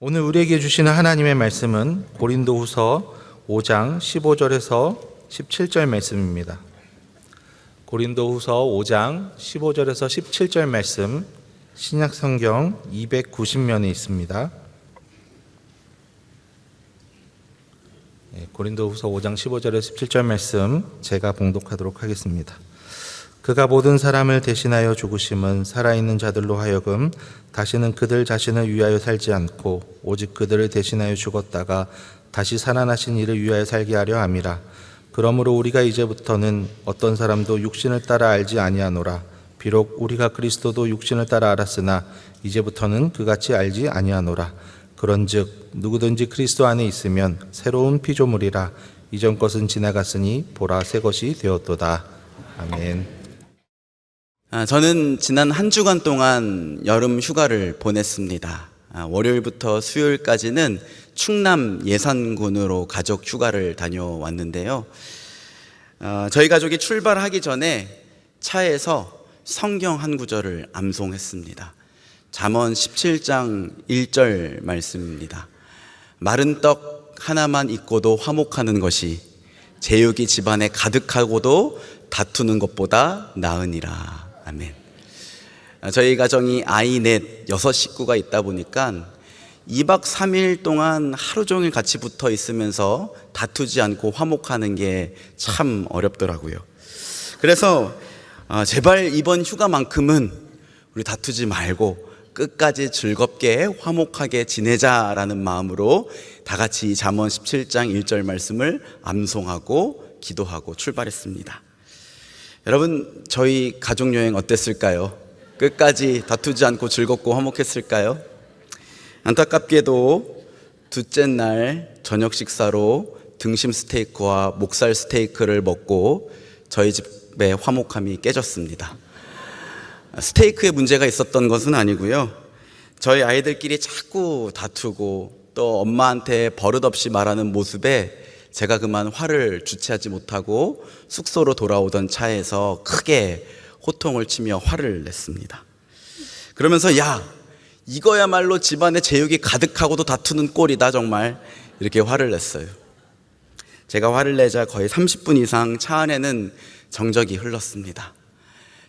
오늘 우리에게 주시는 하나님의 말씀은 고린도후서 5장 15절에서 17절 말씀입니다. 고린도후서 5장 15절에서 17절 말씀, 신약성경 290면에 있습니다. 고린도후서 5장 15절에서 17절 말씀 제가 봉독하도록 하겠습니다. 그가 모든 사람을 대신하여 죽으심은 살아있는 자들로 하여금 다시는 그들 자신을 위하여 살지 않고 오직 그들을 대신하여 죽었다가 다시 살아나신 이를 위하여 살게 하려 함이라. 그러므로 우리가 이제부터는 어떤 사람도 육신을 따라 알지 아니하노라. 비록 우리가 그리스도도 육신을 따라 알았으나 이제부터는 그같이 알지 아니하노라. 그런즉 누구든지 그리스도 안에 있으면 새로운 피조물이라. 이전 것은 지나갔으니 보라 새 것이 되었도다. 아멘. 저는 지난 한 주간 동안 여름 휴가를 보냈습니다. 월요일부터 수요일까지는 충남 예산군으로 가족 휴가를 다녀왔는데요. 저희 가족이 출발하기 전에 차에서 성경 한 구절을 암송했습니다. 잠언 17장 1절 말씀입니다. 마른 떡 하나만 있고도 화목하는 것이 제육이 집안에 가득하고도 다투는 것보다 나으니라. 아멘. 저희 가정이 아이 넷 6식구가 있다 보니까 2박 3일 동안 하루 종일 같이 붙어 있으면서 다투지 않고 화목하는 게 참 어렵더라고요. 그래서 제발 이번 휴가만큼은 우리 다투지 말고 끝까지 즐겁게 화목하게 지내자라는 마음으로 다 같이 잠언 17장 1절 말씀을 암송하고 기도하고 출발했습니다. 여러분, 저희 가족여행 어땠을까요? 끝까지 다투지 않고 즐겁고 화목했을까요? 안타깝게도 둘째 날 저녁 식사로 등심 스테이크와 목살 스테이크를 먹고 저희 집의 화목함이 깨졌습니다. 스테이크에 문제가 있었던 것은 아니고요. 저희 아이들끼리 자꾸 다투고 또 엄마한테 버릇없이 말하는 모습에 제가 그만 화를 주체하지 못하고 숙소로 돌아오던 차에서 크게 호통을 치며 화를 냈습니다. 그러면서 야, 이거야말로 집안에 제육이 가득하고도 다투는 꼴이다 정말, 이렇게 화를 냈어요. 제가 화를 내자 거의 30분 이상 차 안에는 정적이 흘렀습니다.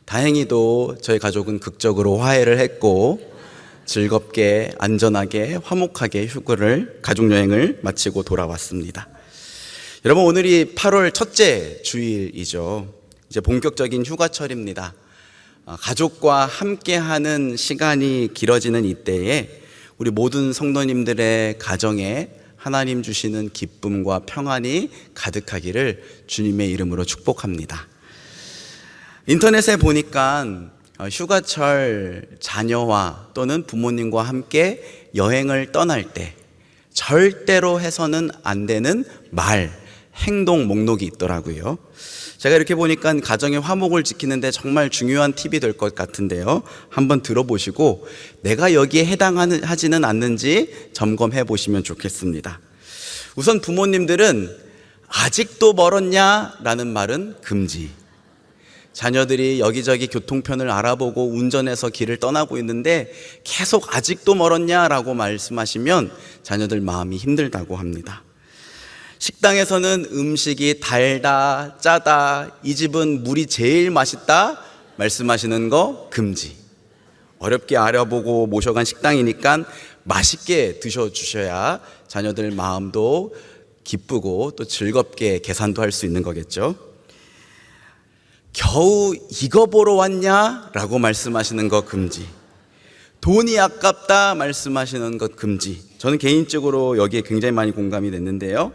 다행히도 저희 가족은 극적으로 화해를 했고 즐겁게 안전하게 화목하게 가족여행을 마치고 돌아왔습니다. 여러분, 오늘이 8월 첫째 주일이죠. 이제 본격적인 휴가철입니다. 가족과 함께하는 시간이 길어지는 이때에 우리 모든 성도님들의 가정에 하나님 주시는 기쁨과 평안이 가득하기를 주님의 이름으로 축복합니다. 인터넷에 보니까 휴가철 자녀와 또는 부모님과 함께 여행을 떠날 때 절대로 해서는 안 되는 행동 목록이 있더라고요. 제가 이렇게 보니까 가정의 화목을 지키는데 정말 중요한 팁이 될 것 같은데요. 한번 들어보시고 내가 여기에 해당하지는 않는지 점검해 보시면 좋겠습니다. 우선 부모님들은 아직도 멀었냐? 라는 말은 금지. 자녀들이 여기저기 교통편을 알아보고 운전해서 길을 떠나고 있는데 계속 아직도 멀었냐라고 말씀하시면 자녀들 마음이 힘들다고 합니다. 식당에서는 음식이 달다, 짜다, 이 집은 물이 제일 맛있다 말씀하시는 거 금지. 어렵게 알아보고 모셔간 식당이니까 맛있게 드셔주셔야 자녀들 마음도 기쁘고 또 즐겁게 계산도 할 수 있는 거겠죠. 겨우 이거 보러 왔냐? 라고 말씀하시는 거 금지. 돈이 아깝다 말씀하시는 것 금지. 저는 개인적으로 여기에 굉장히 많이 공감이 됐는데요.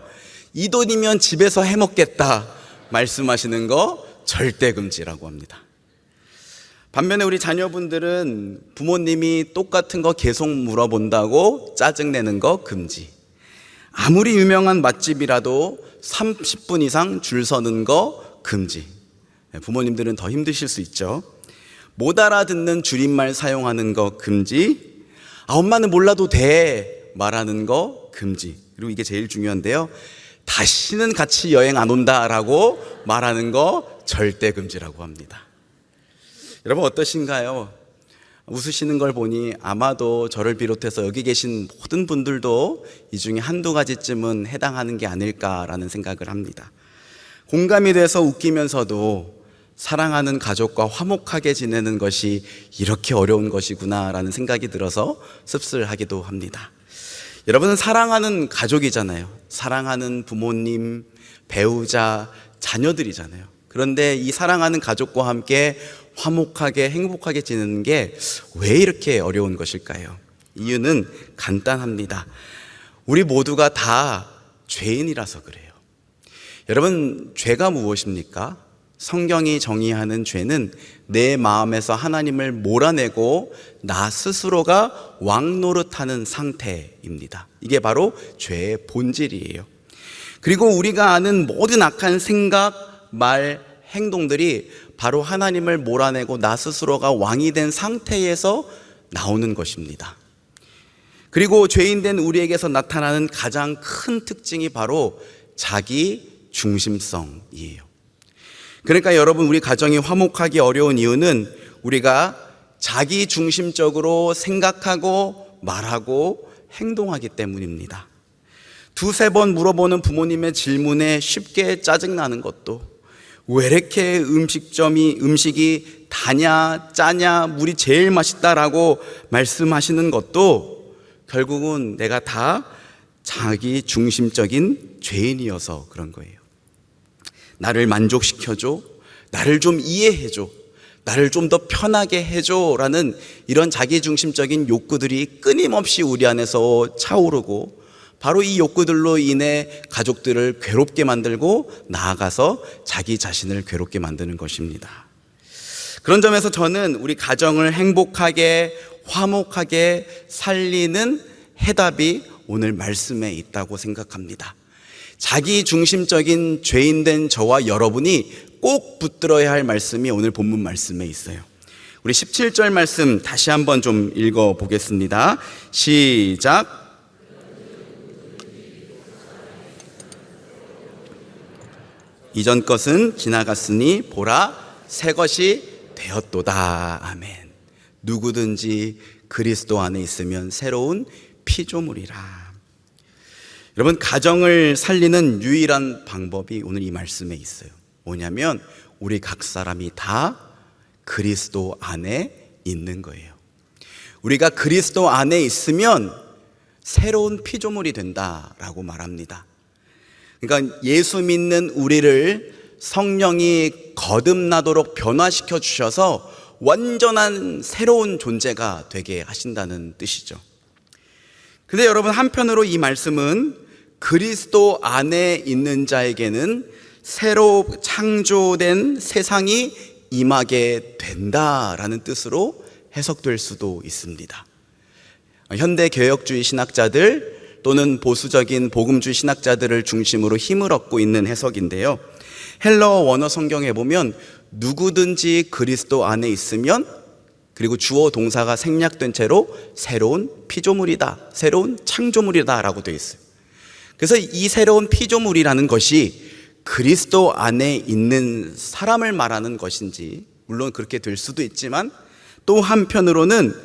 이 돈이면 집에서 해먹겠다 말씀하시는 거 절대 금지라고 합니다. 반면에 우리 자녀분들은 부모님이 똑같은 거 계속 물어본다고 짜증내는 거 금지. 아무리 유명한 맛집이라도 30분 이상 줄 서는 거 금지. 부모님들은 더 힘드실 수 있죠. 못 알아듣는 줄임말 사용하는 거 금지. 엄마는 몰라도 돼 말하는 거 금지. 그리고 이게 제일 중요한데요. 다시는 같이 여행 안 온다라고 말하는 거 절대 금지라고 합니다. 여러분 어떠신가요? 웃으시는 걸 보니 아마도 저를 비롯해서 여기 계신 모든 분들도 이 중에 한두 가지쯤은 해당하는 게 아닐까라는 생각을 합니다. 공감이 돼서 웃기면서도 사랑하는 가족과 화목하게 지내는 것이 이렇게 어려운 것이구나라는 생각이 들어서 씁쓸하기도 합니다. 여러분은 사랑하는 가족이잖아요. 사랑하는 부모님, 배우자, 자녀들이잖아요. 그런데 이 사랑하는 가족과 함께 화목하게 행복하게 지내는 게 왜 이렇게 어려운 것일까요? 이유는 간단합니다. 우리 모두가 다 죄인이라서 그래요. 여러분, 죄가 무엇입니까? 성경이 정의하는 죄는 내 마음에서 하나님을 몰아내고 나 스스로가 왕노릇하는 상태입니다. 이게 바로 죄의 본질이에요. 그리고 우리가 아는 모든 악한 생각, 말, 행동들이 바로 하나님을 몰아내고 나 스스로가 왕이 된 상태에서 나오는 것입니다. 그리고 죄인된 우리에게서 나타나는 가장 큰 특징이 바로 자기 중심성이에요. 그러니까 여러분, 우리 가정이 화목하기 어려운 이유는 우리가 자기 중심적으로 생각하고 말하고 행동하기 때문입니다. 두세 번 물어보는 부모님의 질문에 쉽게 짜증나는 것도, 왜 이렇게 음식이 다냐 짜냐 물이 제일 맛있다라고 말씀하시는 것도 결국은 내가 다 자기 중심적인 죄인이어서 그런 거예요. 나를 만족시켜줘, 나를 좀 이해해줘, 나를 좀 더 편하게 해줘 라는 이런 자기중심적인 욕구들이 끊임없이 우리 안에서 차오르고, 바로 이 욕구들로 인해 가족들을 괴롭게 만들고 나아가서 자기 자신을 괴롭게 만드는 것입니다. 그런 점에서 저는 우리 가정을 행복하게 화목하게 살리는 해답이 오늘 말씀에 있다고 생각합니다. 자기 중심적인 죄인된 저와 여러분이 꼭 붙들어야 할 말씀이 오늘 본문 말씀에 있어요. 우리 17절 말씀 다시 한번 좀 읽어보겠습니다. 시작. 이전 것은 지나갔으니 보라 새 것이 되었도다. 아멘. 누구든지 그리스도 안에 있으면 새로운 피조물이라. 여러분, 가정을 살리는 유일한 방법이 오늘 이 말씀에 있어요. 뭐냐면 우리 각 사람이 다 그리스도 안에 있는 거예요. 우리가 그리스도 안에 있으면 새로운 피조물이 된다라고 말합니다. 그러니까 예수 믿는 우리를 성령이 거듭나도록 변화시켜 주셔서 완전한 새로운 존재가 되게 하신다는 뜻이죠. 근데 여러분, 한편으로 이 말씀은 그리스도 안에 있는 자에게는 새로 창조된 세상이 임하게 된다라는 뜻으로 해석될 수도 있습니다. 현대 개혁주의 신학자들 또는 보수적인 복음주의 신학자들을 중심으로 힘을 얻고 있는 해석인데요. 헬러어 원어 성경에 보면 누구든지 그리스도 안에 있으면, 그리고 주어 동사가 생략된 채로 새로운 피조물이다, 새로운 창조물이다 라고 되어 있어요. 그래서 이 새로운 피조물이라는 것이 그리스도 안에 있는 사람을 말하는 것인지, 물론 그렇게 될 수도 있지만, 또 한편으로는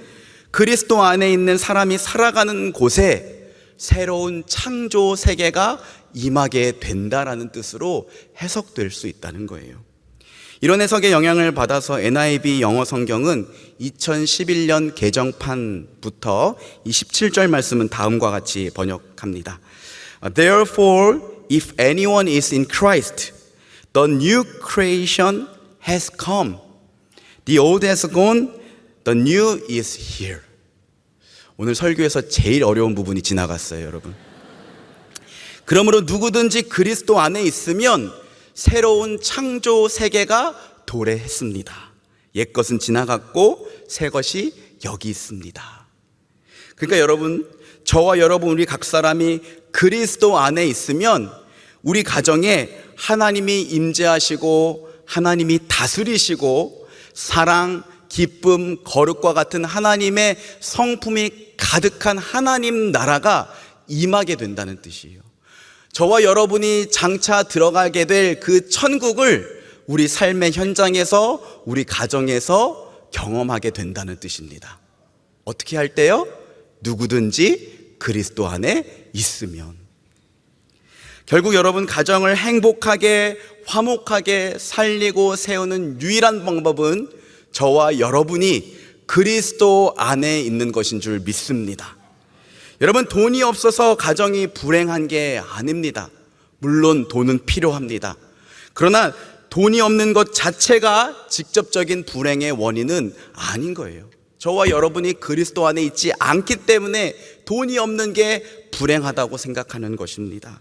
그리스도 안에 있는 사람이 살아가는 곳에 새로운 창조 세계가 임하게 된다라는 뜻으로 해석될 수 있다는 거예요. 이런 해석의 영향을 받아서 NIV 영어 성경은 2011년 개정판부터 27절 말씀은 다음과 같이 번역합니다. Therefore, if anyone is in Christ, the new creation has come. The old has gone, the new is here. 오늘 설교에서 제일 어려운 부분이 지나갔어요, 여러분. 그러므로 누구든지 그리스도 안에 있으면 새로운 창조 세계가 도래했습니다. 옛것은 지나갔고 새 것이 여기 있습니다. 그러니까 여러분, 저와 여러분 우리 각 사람이 그리스도 안에 있으면 우리 가정에 하나님이 임재하시고 하나님이 다스리시고 사랑, 기쁨, 거룩과 같은 하나님의 성품이 가득한 하나님 나라가 임하게 된다는 뜻이에요. 저와 여러분이 장차 들어가게 될 그 천국을 우리 삶의 현장에서, 우리 가정에서 경험하게 된다는 뜻입니다. 어떻게 할 때요? 누구든지 그리스도 안에 있으면. 결국 여러분, 가정을 행복하게 화목하게 살리고 세우는 유일한 방법은 저와 여러분이 그리스도 안에 있는 것인 줄 믿습니다. 여러분, 돈이 없어서 가정이 불행한 게 아닙니다. 물론 돈은 필요합니다. 그러나 돈이 없는 것 자체가 직접적인 불행의 원인은 아닌 거예요. 저와 여러분이 그리스도 안에 있지 않기 때문에 돈이 없는 게 불행하다고 생각하는 것입니다.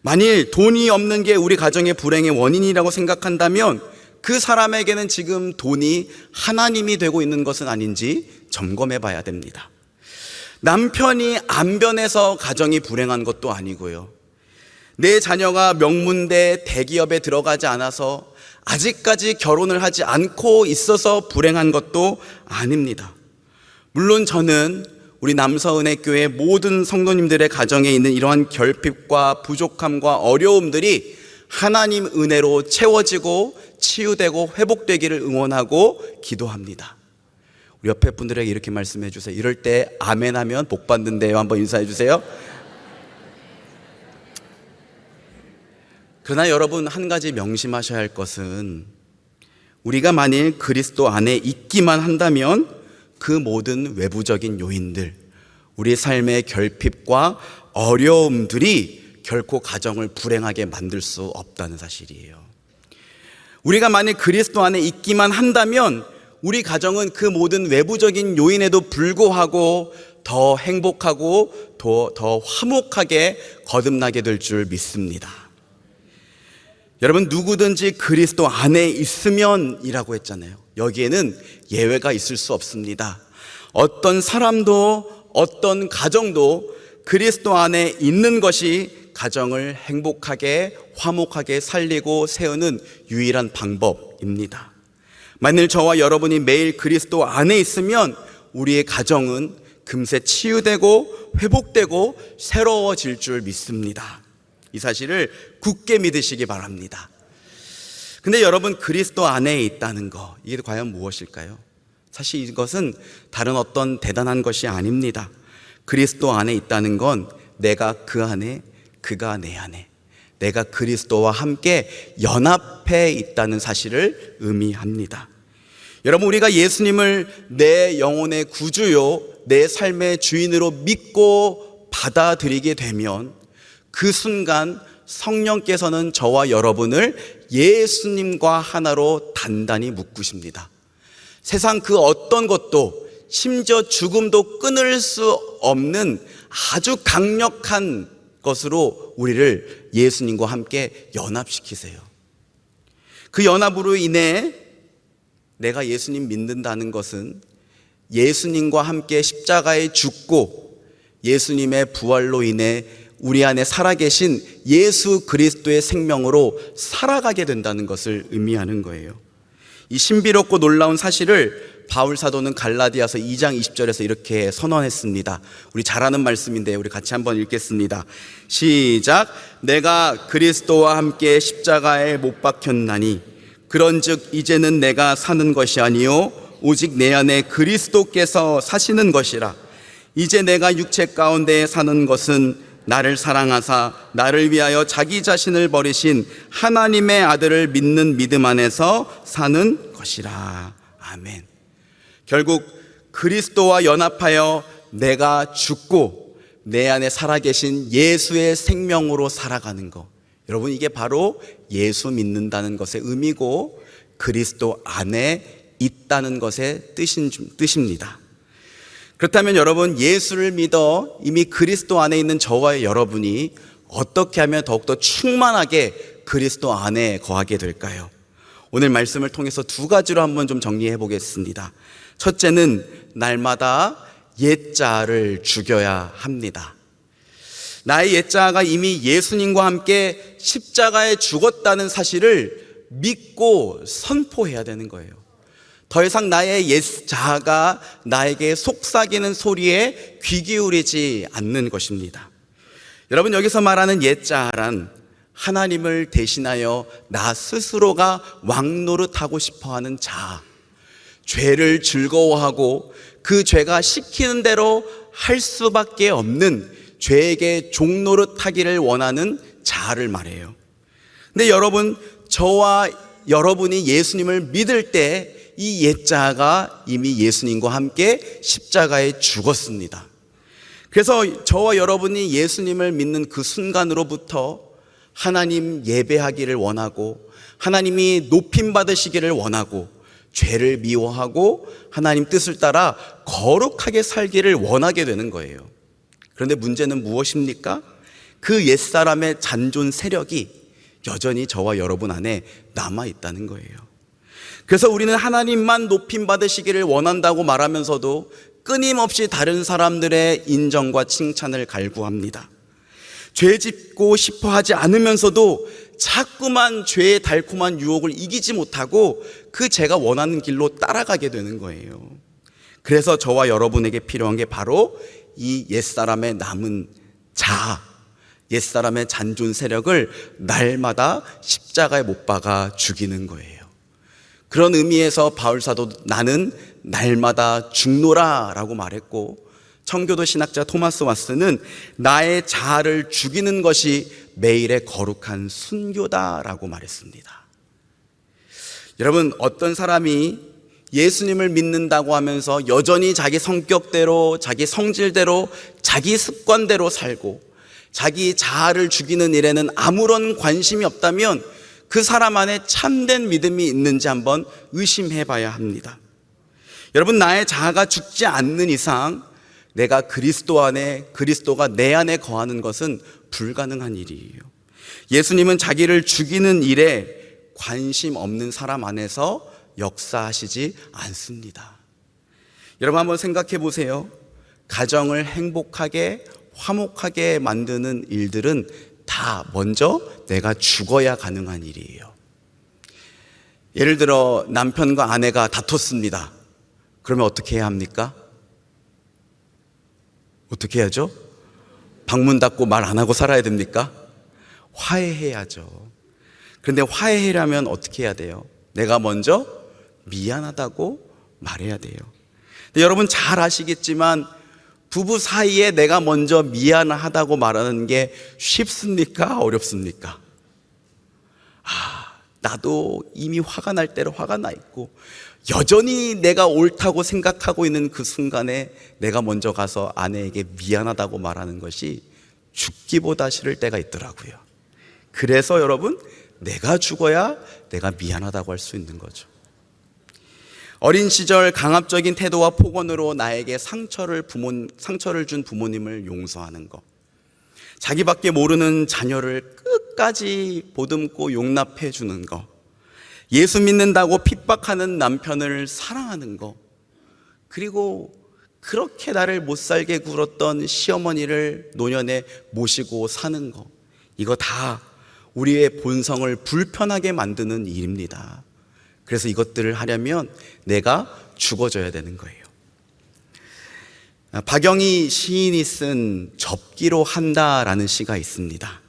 만일 돈이 없는 게 우리 가정의 불행의 원인이라고 생각한다면 그 사람에게는 지금 돈이 하나님이 되고 있는 것은 아닌지 점검해 봐야 됩니다. 남편이 안 변해서 가정이 불행한 것도 아니고요. 내 자녀가 명문대 대기업에 들어가지 않아서 아직까지 결혼을 하지 않고 있어서 불행한 것도 아닙니다. 물론 저는 우리 남서은혜교회 모든 성도님들의 가정에 있는 이러한 결핍과 부족함과 어려움들이 하나님 은혜로 채워지고 치유되고 회복되기를 응원하고 기도합니다. 우리 옆에 분들에게 이렇게 말씀해 주세요. 이럴 때 아멘 하면 복 받는데요. 한번 인사해 주세요. 그러나 여러분, 한 가지 명심하셔야 할 것은 우리가 만일 그리스도 안에 있기만 한다면 그 모든 외부적인 요인들, 우리 삶의 결핍과 어려움들이 결코 가정을 불행하게 만들 수 없다는 사실이에요. 우리가 만일 그리스도 안에 있기만 한다면 우리 가정은 그 모든 외부적인 요인에도 불구하고 더 행복하고 더 화목하게 거듭나게 될 줄 믿습니다. 여러분, 누구든지 그리스도 안에 있으면이라고 했잖아요. 여기에는 예외가 있을 수 없습니다. 어떤 사람도 어떤 가정도 그리스도 안에 있는 것이 가정을 행복하게 화목하게 살리고 세우는 유일한 방법입니다. 만일 저와 여러분이 매일 그리스도 안에 있으면 우리의 가정은 금세 치유되고 회복되고 새로워질 줄 믿습니다. 이 사실을 굳게 믿으시기 바랍니다. 근데 여러분, 그리스도 안에 있다는 거, 이게 과연 무엇일까요? 사실 이것은 다른 어떤 대단한 것이 아닙니다. 그리스도 안에 있다는 건 내가 그 안에, 그가 내 안에, 내가 그리스도와 함께 연합해 있다는 사실을 의미합니다. 여러분, 우리가 예수님을 내 영혼의 구주요, 내 삶의 주인으로 믿고 받아들이게 되면 그 순간 성령께서는 저와 여러분을 예수님과 하나로 단단히 묶으십니다. 세상 그 어떤 것도, 심지어 죽음도 끊을 수 없는 아주 강력한 것으로 우리를 예수님과 함께 연합시키세요. 그 연합으로 인해 내가 예수님 믿는다는 것은 예수님과 함께 십자가에 죽고 예수님의 부활로 인해 우리 안에 살아계신 예수 그리스도의 생명으로 살아가게 된다는 것을 의미하는 거예요. 이 신비롭고 놀라운 사실을 바울 사도는 갈라디아서 2장 20절에서 이렇게 선언했습니다. 우리 잘 아는 말씀인데 우리 같이 한번 읽겠습니다. 시작. 내가 그리스도와 함께 십자가에 못 박혔나니 그런즉 이제는 내가 사는 것이 아니요 오직 내 안에 그리스도께서 사시는 것이라. 이제 내가 육체 가운데 사는 것은 나를 사랑하사 나를 위하여 자기 자신을 버리신 하나님의 아들을 믿는 믿음 안에서 사는 것이라. 아멘. 결국 그리스도와 연합하여 내가 죽고 내 안에 살아계신 예수의 생명으로 살아가는 것, 여러분, 이게 바로 예수 믿는다는 것의 의미고 그리스도 안에 있다는 것의 뜻입니다. 그렇다면 여러분, 예수를 믿어 이미 그리스도 안에 있는 저와 여러분이 어떻게 하면 더욱더 충만하게 그리스도 안에 거하게 될까요? 오늘 말씀을 통해서 두 가지로 한번 좀 정리해 보겠습니다. 첫째는 날마다 옛자아를 죽여야 합니다. 나의 옛자아가 이미 예수님과 함께 십자가에 죽었다는 사실을 믿고 선포해야 되는 거예요. 더 이상 나의 옛자아가 나에게 속삭이는 소리에 귀 기울이지 않는 것입니다. 여러분, 여기서 말하는 옛자아란 하나님을 대신하여 나 스스로가 왕노릇하고 싶어하는 자아, 죄를 즐거워하고 그 죄가 시키는 대로 할 수밖에 없는 죄에게 종노릇하기를 원하는 자아를 말해요. 근데 여러분, 저와 여러분이 예수님을 믿을 때 이 옛자아가 이미 예수님과 함께 십자가에 죽었습니다. 그래서 저와 여러분이 예수님을 믿는 그 순간으로부터 하나님 예배하기를 원하고 하나님이 높임 받으시기를 원하고 죄를 미워하고 하나님 뜻을 따라 거룩하게 살기를 원하게 되는 거예요. 그런데 문제는 무엇입니까? 그 옛사람의 잔존 세력이 여전히 저와 여러분 안에 남아 있다는 거예요. 그래서 우리는 하나님만 높임 받으시기를 원한다고 말하면서도 끊임없이 다른 사람들의 인정과 칭찬을 갈구합니다. 죄 짓고 싶어 하지 않으면서도 자꾸만 죄의 달콤한 유혹을 이기지 못하고 그 제가 원하는 길로 따라가게 되는 거예요. 그래서 저와 여러분에게 필요한 게 바로 이 옛사람의 남은 자아, 옛사람의 잔존 세력을 날마다 십자가에 못 박아 죽이는 거예요. 그런 의미에서 바울사도 나는 날마다 죽노라 라고 말했고, 청교도 신학자 토마스 왓슨은 나의 자아를 죽이는 것이 매일의 거룩한 순교다라고 말했습니다. 여러분, 어떤 사람이 예수님을 믿는다고 하면서 여전히 자기 성격대로, 자기 성질대로, 자기 습관대로 살고 자기 자아를 죽이는 일에는 아무런 관심이 없다면 그 사람 안에 참된 믿음이 있는지 한번 의심해 봐야 합니다. 여러분, 나의 자아가 죽지 않는 이상 내가 그리스도 안에, 그리스도가 내 안에 거하는 것은 불가능한 일이에요. 예수님은 자기를 죽이는 일에 관심 없는 사람 안에서 역사하시지 않습니다. 여러분, 한번 생각해 보세요. 가정을 행복하게, 화목하게 만드는 일들은 다 먼저 내가 죽어야 가능한 일이에요. 예를 들어 남편과 아내가 다퉜습니다. 그러면 어떻게 해야 합니까? 어떻게 해야죠? 방문 닫고 말 안 하고 살아야 됩니까? 화해해야죠. 그런데 화해하려면 어떻게 해야 돼요? 내가 먼저 미안하다고 말해야 돼요. 근데 여러분 잘 아시겠지만 부부 사이에 내가 먼저 미안하다고 말하는 게 쉽습니까? 어렵습니까? 나도 이미 화가 날 대로 화가 나 있고 여전히 내가 옳다고 생각하고 있는 그 순간에 내가 먼저 가서 아내에게 미안하다고 말하는 것이 죽기보다 싫을 때가 있더라고요. 그래서 여러분, 내가 죽어야 내가 미안하다고 할 수 있는 거죠. 어린 시절 강압적인 태도와 폭언으로 나에게 상처를 준 부모님을 용서하는 것, 자기밖에 모르는 자녀를 끝까지 보듬고 용납해 주는 것, 예수 믿는다고 핍박하는 남편을 사랑하는 것, 그리고 그렇게 나를 못 살게 굴었던 시어머니를 노년에 모시고 사는 것, 이거 다 우리의 본성을 불편하게 만드는 일입니다. 그래서 이것들을 하려면 내가 죽어져야 되는 거예요. 박영희 시인이 쓴 접기로 한다라는 시가 있습니다.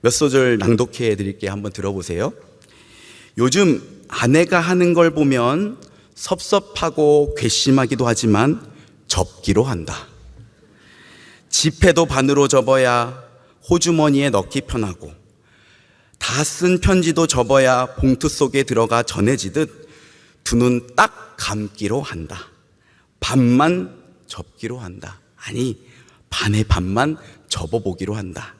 몇 소절 낭독해 드릴게요. 한번 들어보세요. 요즘 아내가 하는 걸 보면 섭섭하고 괘씸하기도 하지만 접기로 한다. 지폐도 반으로 접어야 호주머니에 넣기 편하고 다 쓴 편지도 접어야 봉투 속에 들어가 전해지듯 두 눈 딱 감기로 한다. 반만 접기로 한다. 아니, 반의 반만 접어보기로 한다.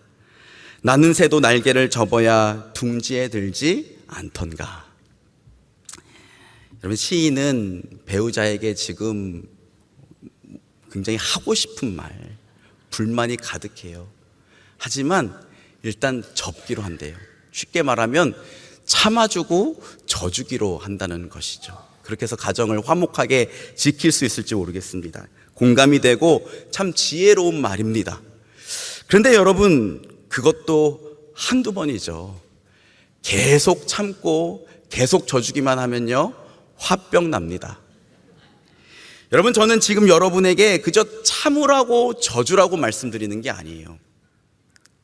나는 새도 날개를 접어야 둥지에 들지 않던가. 여러분, 시인은 배우자에게 지금 굉장히 하고 싶은 말, 불만이 가득해요. 하지만 일단 접기로 한대요. 쉽게 말하면 참아주고 져주기로 한다는 것이죠. 그렇게 해서 가정을 화목하게 지킬 수 있을지 모르겠습니다. 공감이 되고 참 지혜로운 말입니다. 그런데 여러분, 그것도 한두 번이죠. 계속 참고 계속 져주기만 하면요, 화병 납니다. 여러분, 저는 지금 여러분에게 그저 참으라고 져주라고 말씀드리는 게 아니에요.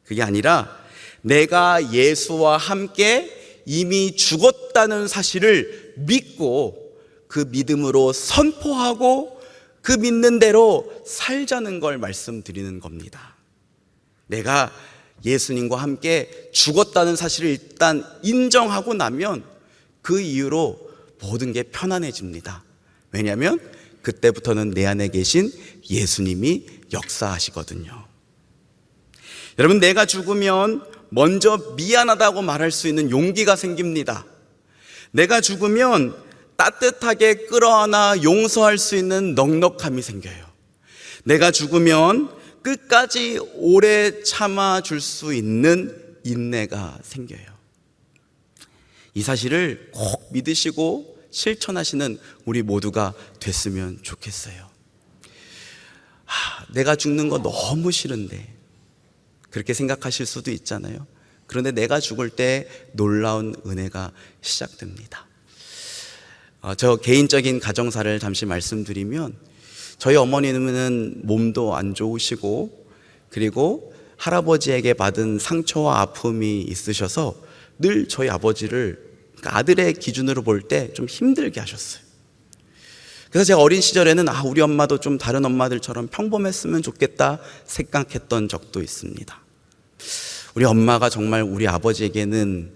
그게 아니라 내가 예수와 함께 이미 죽었다는 사실을 믿고 그 믿음으로 선포하고 그 믿는 대로 살자는 걸 말씀드리는 겁니다. 내가 예수님과 함께 죽었다는 사실을 일단 인정하고 나면 그 이후로 모든 게 편안해집니다. 왜냐하면 그때부터는 내 안에 계신 예수님이 역사하시거든요. 여러분, 내가 죽으면 먼저 미안하다고 말할 수 있는 용기가 생깁니다. 내가 죽으면 따뜻하게 끌어안아 용서할 수 있는 넉넉함이 생겨요. 내가 죽으면 끝까지 오래 참아줄 수 있는 인내가 생겨요. 이 사실을 꼭 믿으시고 실천하시는 우리 모두가 됐으면 좋겠어요. 내가 죽는 거 너무 싫은데, 그렇게 생각하실 수도 있잖아요. 그런데 내가 죽을 때 놀라운 은혜가 시작됩니다. 저 개인적인 가정사를 잠시 말씀드리면, 저희 어머니는 몸도 안 좋으시고 그리고 할아버지에게 받은 상처와 아픔이 있으셔서 늘 저희 아버지를, 그러니까 아들의 기준으로 볼 때 좀 힘들게 하셨어요. 그래서 제가 어린 시절에는 우리 엄마도 좀 다른 엄마들처럼 평범했으면 좋겠다 생각했던 적도 있습니다. 우리 엄마가 정말 우리 아버지에게는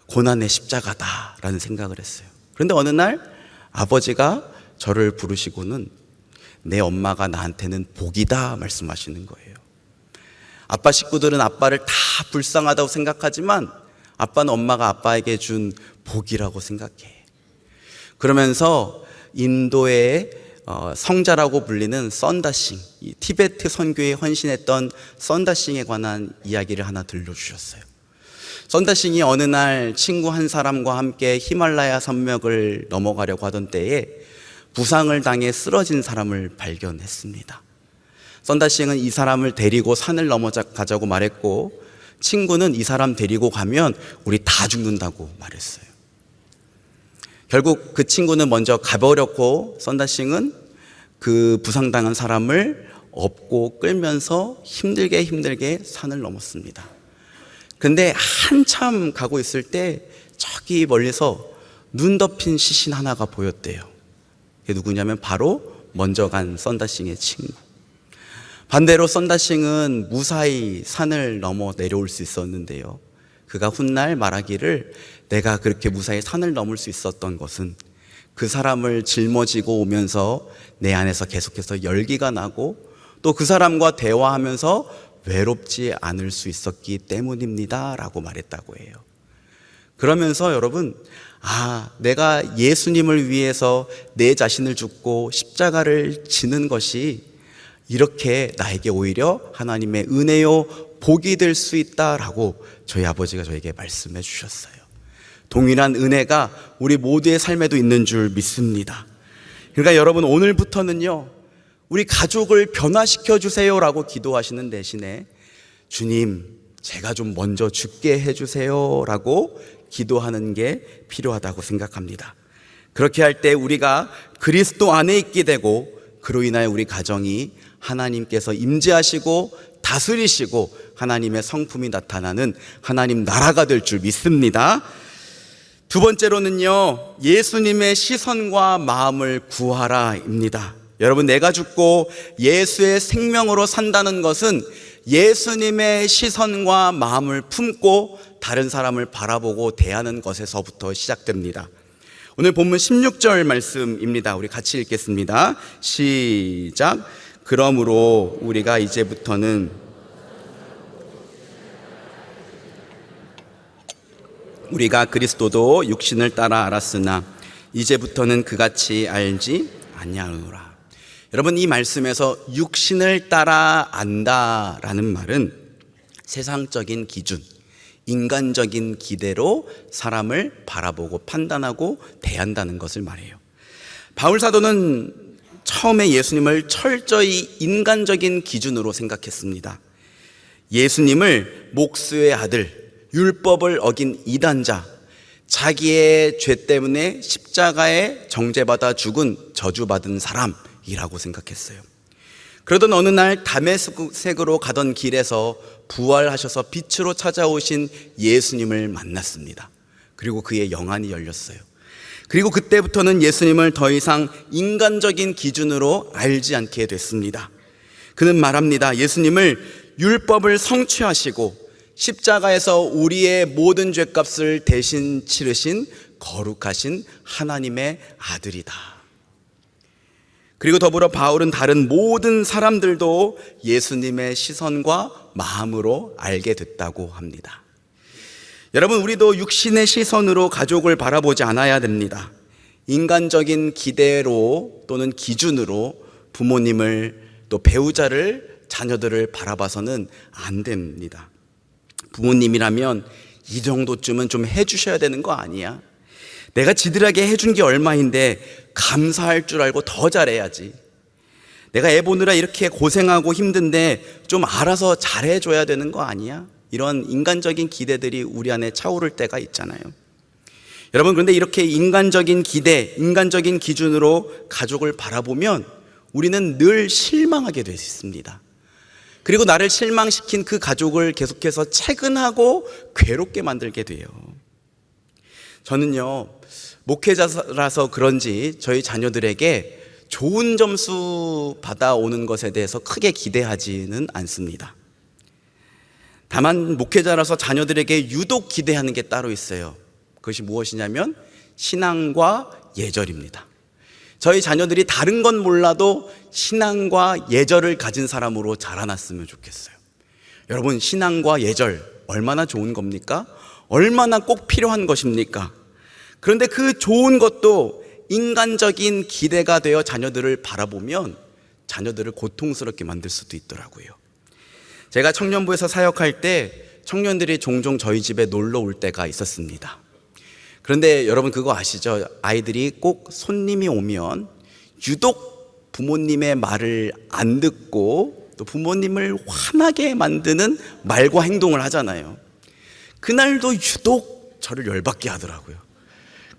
고난의 십자가다라는 생각을 했어요. 그런데 어느 날 아버지가 저를 부르시고는 내 엄마가 나한테는 복이다 말씀하시는 거예요. 아빠 식구들은 아빠를 다 불쌍하다고 생각하지만 아빠는 엄마가 아빠에게 준 복이라고 생각해. 그러면서 인도의 성자라고 불리는 썬다싱, 이 티베트 선교에 헌신했던 썬다싱에 관한 이야기를 하나 들려주셨어요. 썬다싱이 어느 날 친구 한 사람과 함께 히말라야 산맥을 넘어가려고 하던 때에 부상을 당해 쓰러진 사람을 발견했습니다. 썬다싱은 이 사람을 데리고 산을 넘어가자고 말했고, 친구는 이 사람 데리고 가면 우리 다 죽는다고 말했어요. 결국 그 친구는 먼저 가버렸고, 썬다싱은 그 부상당한 사람을 업고 끌면서 힘들게 산을 넘었습니다. 근데 한참 가고 있을 때 저기 멀리서 눈 덮인 시신 하나가 보였대요. 그게 누구냐면 바로 먼저 간 썬다싱의 친구. 반대로 썬다싱은 무사히 산을 넘어 내려올 수 있었는데요, 그가 훗날 말하기를 내가 그렇게 무사히 산을 넘을 수 있었던 것은 그 사람을 짊어지고 오면서 내 안에서 계속해서 열기가 나고 또 그 사람과 대화하면서 외롭지 않을 수 있었기 때문입니다 라고 말했다고 해요. 그러면서 여러분, 내가 예수님을 위해서 내 자신을 죽고 십자가를 지는 것이 이렇게 나에게 오히려 하나님의 은혜요 복이 될 수 있다라고 저희 아버지가 저에게 말씀해 주셨어요. 동일한 은혜가 우리 모두의 삶에도 있는 줄 믿습니다. 그러니까 여러분, 오늘부터는요, 우리 가족을 변화시켜 주세요라고 기도하시는 대신에 주님, 제가 좀 먼저 죽게 해주세요라고 기도하는 게 필요하다고 생각합니다. 그렇게 할 때 우리가 그리스도 안에 있게 되고, 그로 인하여 우리 가정이 하나님께서 임재하시고 다스리시고 하나님의 성품이 나타나는 하나님 나라가 될 줄 믿습니다. 두 번째로는요, 예수님의 시선과 마음을 구하라입니다. 여러분, 내가 죽고 예수의 생명으로 산다는 것은 예수님의 시선과 마음을 품고 다른 사람을 바라보고 대하는 것에서부터 시작됩니다. 오늘 본문 16절 말씀입니다. 우리 같이 읽겠습니다. 시작. 그러므로 우리가 이제부터는 우리가 그리스도도 육신을 따라 알았으나 이제부터는 그같이 알지 아니하노라. 여러분, 이 말씀에서 육신을 따라 안다라는 말은 세상적인 기준, 인간적인 기대로 사람을 바라보고 판단하고 대한다는 것을 말해요. 바울 사도는 처음에 예수님을 철저히 인간적인 기준으로 생각했습니다. 예수님을 목수의 아들, 율법을 어긴 이단자, 자기의 죄 때문에 십자가에 정죄받아 죽은 저주받은 사람이라고 생각했어요. 그러던 어느 날 다메섹으로 가던 길에서 부활하셔서 빛으로 찾아오신 예수님을 만났습니다. 그리고 그의 영안이 열렸어요. 그리고 그때부터는 예수님을 더 이상 인간적인 기준으로 알지 않게 됐습니다. 그는 말합니다. 예수님을 율법을 성취하시고 십자가에서 우리의 모든 죄값을 대신 치르신 거룩하신 하나님의 아들이다. 그리고 더불어 바울은 다른 모든 사람들도 예수님의 시선과 마음으로 알게 됐다고 합니다. 여러분, 우리도 육신의 시선으로 가족을 바라보지 않아야 됩니다. 인간적인 기대로 또는 기준으로 부모님을 또 배우자를, 자녀들을 바라봐서는 안 됩니다. 부모님이라면 이 정도쯤은 좀 해주셔야 되는 거 아니야? 내가 지들에게 해준 게 얼마인데 감사할 줄 알고 더 잘해야지. 내가 애 보느라 이렇게 고생하고 힘든데 좀 알아서 잘해줘야 되는 거 아니야? 이런 인간적인 기대들이 우리 안에 차오를 때가 있잖아요. 여러분, 그런데 이렇게 인간적인 기대, 인간적인 기준으로 가족을 바라보면 우리는 늘 실망하게 되어 있습니다. 그리고 나를 실망시킨 그 가족을 계속해서 채근하고 괴롭게 만들게 돼요. 저는요, 목회자라서 그런지 저희 자녀들에게 좋은 점수 받아오는 것에 대해서 크게 기대하지는 않습니다. 다만 목회자라서 자녀들에게 유독 기대하는 게 따로 있어요. 그것이 무엇이냐면 신앙과 예절입니다. 저희 자녀들이 다른 건 몰라도 신앙과 예절을 가진 사람으로 자라났으면 좋겠어요. 여러분, 신앙과 예절 얼마나 좋은 겁니까? 얼마나 꼭 필요한 것입니까? 그런데 그 좋은 것도 인간적인 기대가 되어 자녀들을 바라보면 자녀들을 고통스럽게 만들 수도 있더라고요. 제가 청년부에서 사역할 때 청년들이 종종 저희 집에 놀러 올 때가 있었습니다. 그런데 여러분 그거 아시죠? 아이들이 꼭 손님이 오면 유독 부모님의 말을 안 듣고 또 부모님을 화나게 만드는 말과 행동을 하잖아요. 그날도 유독 저를 열받게 하더라고요.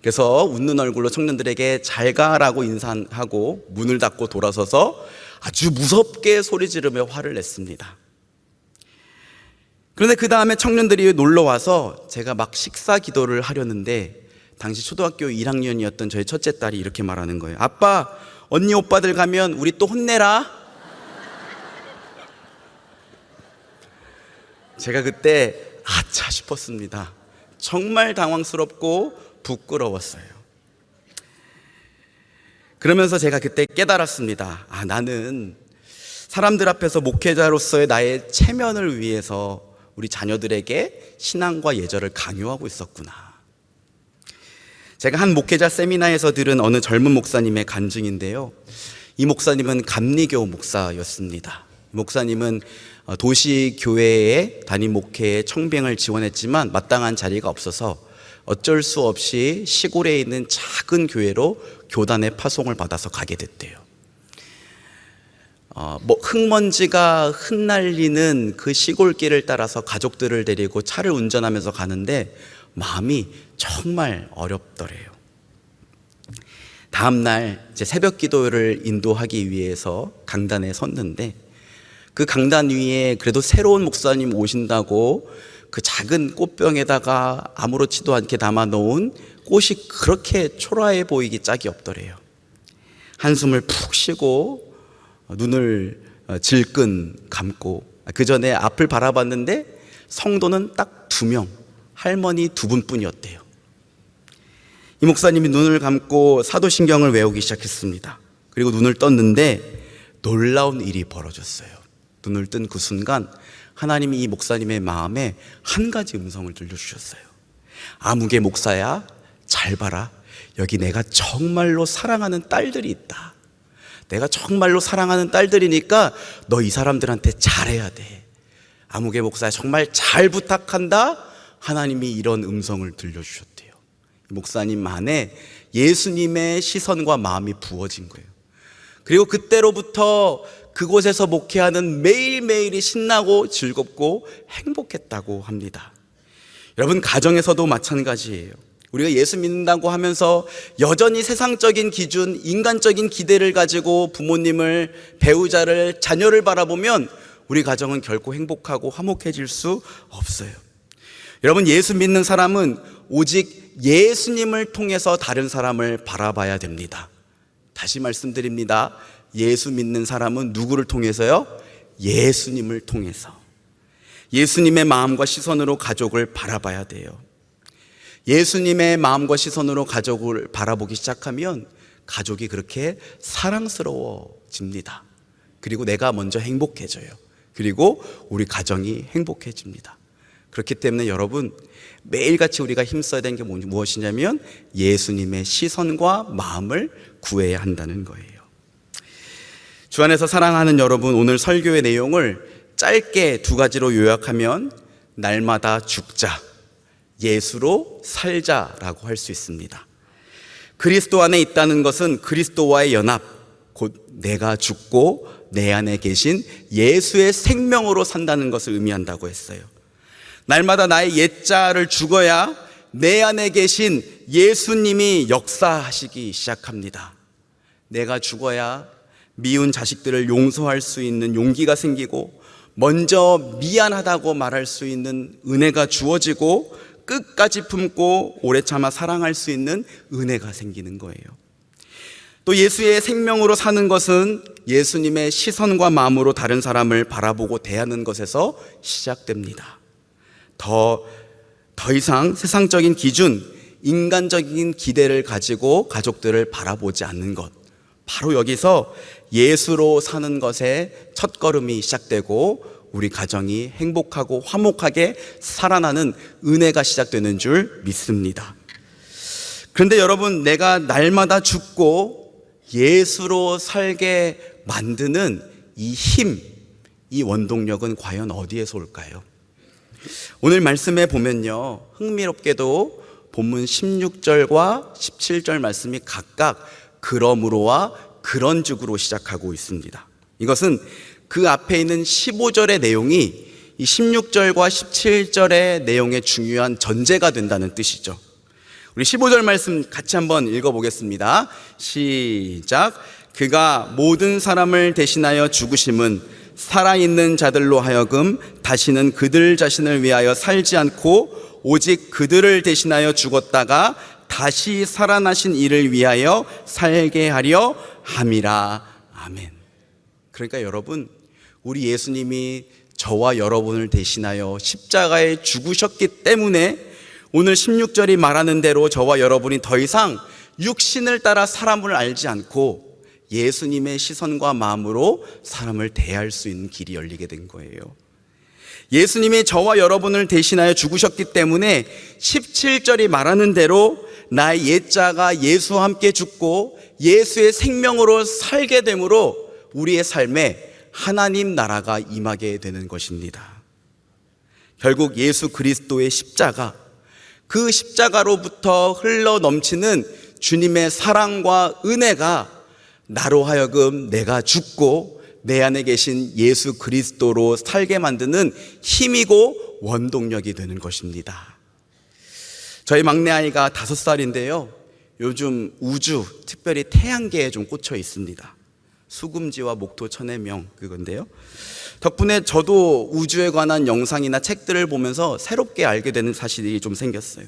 그래서 웃는 얼굴로 청년들에게 잘 가라고 인사하고 문을 닫고 돌아서서 아주 무섭게 소리 지르며 화를 냈습니다. 그런데 그 다음에 청년들이 놀러 와서 제가 막 식사 기도를 하려는데 당시 초등학교 1학년이었던 저희 첫째 딸이 이렇게 말하는 거예요. 아빠, 언니 오빠들 가면 우리 또 혼내라. 제가 그때 아차 싶었습니다. 정말 당황스럽고 부끄러웠어요. 그러면서 제가 그때 깨달았습니다. 나는 사람들 앞에서 목회자로서의 나의 체면을 위해서 우리 자녀들에게 신앙과 예절을 강요하고 있었구나. 제가 한 목회자 세미나에서 들은 어느 젊은 목사님의 간증인데요. 이 목사님은 감리교 목사였습니다. 목사님은 도시교회의 담임 목회에 청빙을 지원했지만 마땅한 자리가 없어서 어쩔 수 없이 시골에 있는 작은 교회로 교단의 파송을 받아서 가게 됐대요. 흙먼지가 흩날리는 그 시골길을 따라서 가족들을 데리고 차를 운전하면서 가는데 마음이 정말 어렵더래요. 다음날 이제 새벽 기도를 인도하기 위해서 강단에 섰는데 그 강단 위에 그래도 새로운 목사님 오신다고 그 작은 꽃병에다가 아무렇지도 않게 담아놓은 꽃이 그렇게 초라해 보이기 짝이 없더래요. 한숨을 푹 쉬고 눈을 질끈 감고 그 전에 앞을 바라봤는데 성도는 딱 2명, 할머니 2분뿐이었대요. 이 목사님이 눈을 감고 사도신경을 외우기 시작했습니다. 그리고 눈을 떴는데 놀라운 일이 벌어졌어요. 눈을 뜬 그 순간 하나님이 이 목사님의 마음에 한 가지 음성을 들려주셨어요. 아무개 목사야, 잘 봐라. 여기 내가 정말로 사랑하는 딸들이 있다. 내가 정말로 사랑하는 딸들이니까 너 이 사람들한테 잘해야 돼. 아무개 목사야, 정말 잘 부탁한다. 하나님이 이런 음성을 들려주셨대요. 목사님 안에 예수님의 시선과 마음이 부어진 거예요. 그리고 그때로부터 그곳에서 목회하는 매일매일이 신나고 즐겁고 행복했다고 합니다. 여러분, 가정에서도 마찬가지예요. 우리가 예수 믿는다고 하면서 여전히 세상적인 기준, 인간적인 기대를 가지고 부모님을, 배우자를, 자녀를 바라보면 우리 가정은 결코 행복하고 화목해질 수 없어요. 여러분, 예수 믿는 사람은 오직 예수님을 통해서 다른 사람을 바라봐야 됩니다. 다시 말씀드립니다. 예수 믿는 사람은 누구를 통해서요? 예수님을 통해서. 예수님의 마음과 시선으로 가족을 바라봐야 돼요. 예수님의 마음과 시선으로 가족을 바라보기 시작하면 가족이 그렇게 사랑스러워집니다. 그리고 내가 먼저 행복해져요. 그리고 우리 가정이 행복해집니다. 그렇기 때문에 여러분, 매일같이 우리가 힘써야 되는 게 무엇이냐면 예수님의 시선과 마음을 구해야 한다는 거예요. 주 안에서 사랑하는 여러분, 오늘 설교의 내용을 짧게 두 가지로 요약하면 날마다 죽자, 예수로 살자라고 할 수 있습니다. 그리스도 안에 있다는 것은 그리스도와의 연합, 곧 내가 죽고 내 안에 계신 예수의 생명으로 산다는 것을 의미한다고 했어요. 날마다 나의 옛자를 죽어야 내 안에 계신 예수님이 역사하시기 시작합니다. 내가 죽어야 미운 자식들을 용서할 수 있는 용기가 생기고, 먼저 미안하다고 말할 수 있는 은혜가 주어지고, 끝까지 품고 오래 참아 사랑할 수 있는 은혜가 생기는 거예요. 또 예수의 생명으로 사는 것은 예수님의 시선과 마음으로 다른 사람을 바라보고 대하는 것에서 시작됩니다. 더 이상 세상적인 기준, 인간적인 기대를 가지고 가족들을 바라보지 않는 것, 바로 여기서 예수로 사는 것의 첫걸음이 시작되고 우리 가정이 행복하고 화목하게 살아나는 은혜가 시작되는 줄 믿습니다. 그런데 여러분, 내가 날마다 죽고 예수로 살게 만드는 이 힘, 이 원동력은 과연 어디에서 올까요? 오늘 말씀에 보면요, 흥미롭게도 본문 16절과 17절 말씀이 각각 그러므로와 그런즉으로 시작하고 있습니다. 이것은 그 앞에 있는 15절의 내용이 이 16절과 17절의 내용의 중요한 전제가 된다는 뜻이죠. 우리 15절 말씀 같이 한번 읽어보겠습니다. 시작. 그가 모든 사람을 대신하여 죽으심은 살아있는 자들로 하여금 다시는 그들 자신을 위하여 살지 않고 오직 그들을 대신하여 죽었다가 다시 살아나신 이를 위하여 살게 하려 함이라. 아멘. 그러니까 여러분, 우리 예수님이 저와 여러분을 대신하여 십자가에 죽으셨기 때문에 오늘 16절이 말하는 대로 저와 여러분이 더 이상 육신을 따라 사람을 알지 않고 예수님의 시선과 마음으로 사람을 대할 수 있는 길이 열리게 된 거예요. 예수님이 저와 여러분을 대신하여 죽으셨기 때문에 17절이 말하는 대로 나의 옛자가 예수와 함께 죽고 예수의 생명으로 살게 되므로 우리의 삶에 하나님 나라가 임하게 되는 것입니다. 결국 예수 그리스도의 십자가, 그 십자가로부터 흘러 넘치는 주님의 사랑과 은혜가 나로 하여금 내가 죽고 내 안에 계신 예수 그리스도로 살게 만드는 힘이고 원동력이 되는 것입니다. 저희 막내 아이가 5살인데요, 요즘 우주, 특별히 태양계에 좀 꽂혀 있습니다. 수금지와 목토 천해명, 그건데요, 덕분에 저도 우주에 관한 영상이나 책들을 보면서 새롭게 알게 되는 사실이 좀 생겼어요.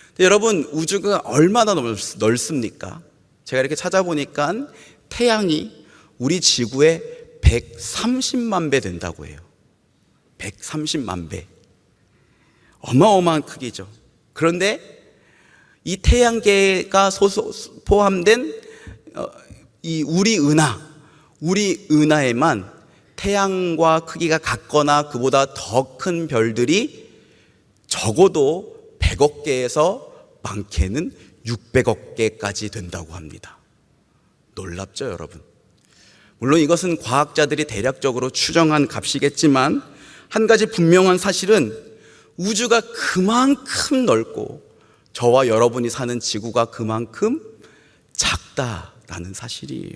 근데 여러분, 우주가 얼마나 넓습니까? 제가 이렇게 찾아보니까 태양이 우리 지구의 130만 배 된다고 해요. 130만 배. 어마어마한 크기죠. 그런데 이 태양계가 포함된 이 우리 은하에만 태양과 크기가 같거나 그보다 더 큰 별들이 적어도 100억 개에서 많게는 600억 개까지 된다고 합니다. 놀랍죠, 여러분? 물론 이것은 과학자들이 대략적으로 추정한 값이겠지만 한 가지 분명한 사실은 우주가 그만큼 넓고 저와 여러분이 사는 지구가 그만큼 작다라는 사실이에요.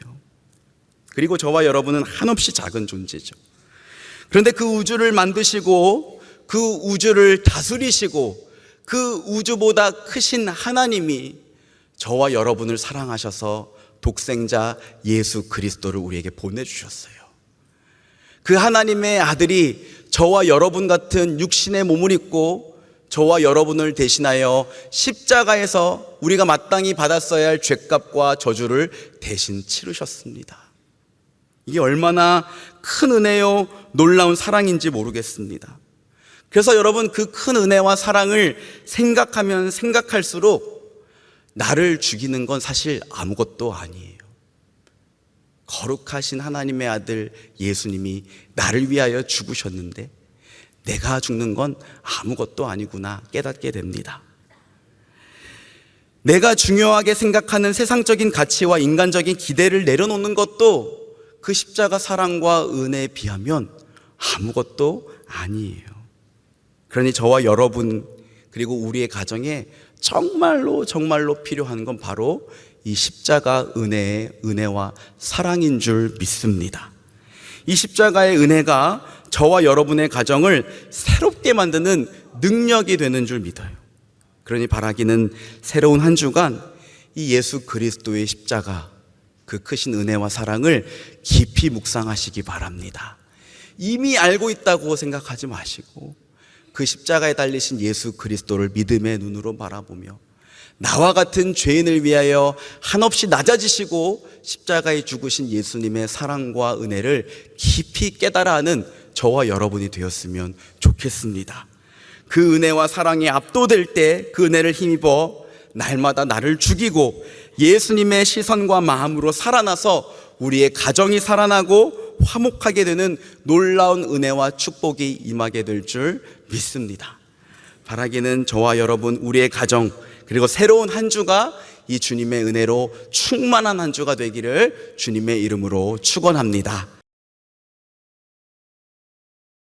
그리고 저와 여러분은 한없이 작은 존재죠. 그런데 그 우주를 만드시고 그 우주를 다스리시고 그 우주보다 크신 하나님이 저와 여러분을 사랑하셔서 독생자 예수 그리스도를 우리에게 보내주셨어요. 그 하나님의 아들이 저와 여러분 같은 육신의 몸을 입고 저와 여러분을 대신하여 십자가에서 우리가 마땅히 받았어야 할 죄값과 저주를 대신 치르셨습니다. 이게 얼마나 큰 은혜요 놀라운 사랑인지 모르겠습니다. 그래서 여러분, 그 큰 은혜와 사랑을 생각하면 생각할수록 나를 죽이는 건 사실 아무것도 아니에요. 거룩하신 하나님의 아들 예수님이 나를 위하여 죽으셨는데 내가 죽는 건 아무것도 아니구나 깨닫게 됩니다. 내가 중요하게 생각하는 세상적인 가치와 인간적인 기대를 내려놓는 것도 그 십자가 사랑과 은혜에 비하면 아무것도 아니에요. 그러니 저와 여러분 그리고 우리의 가정에 정말로 필요한 건 바로 이 십자가 은혜와 사랑인 줄 믿습니다. 이 십자가의 은혜가 저와 여러분의 가정을 새롭게 만드는 능력이 되는 줄 믿어요. 그러니 바라기는 새로운 한 주간 이 예수 그리스도의 십자가, 그 크신 은혜와 사랑을 깊이 묵상하시기 바랍니다. 이미 알고 있다고 생각하지 마시고 그 십자가에 달리신 예수 그리스도를 믿음의 눈으로 바라보며 나와 같은 죄인을 위하여 한없이 낮아지시고 십자가에 죽으신 예수님의 사랑과 은혜를 깊이 깨달아 하는 저와 여러분이 되었으면 좋겠습니다. 그 은혜와 사랑에 압도될 때 그 은혜를 힘입어 날마다 나를 죽이고 예수님의 시선과 마음으로 살아나서 우리의 가정이 살아나고 화목하게 되는 놀라운 은혜와 축복이 임하게 될 줄 믿습니다. 바라기는 저와 여러분, 우리의 가정, 그리고 새로운 한 주가 이 주님의 은혜로 충만한 한 주가 되기를 주님의 이름으로 축원합니다.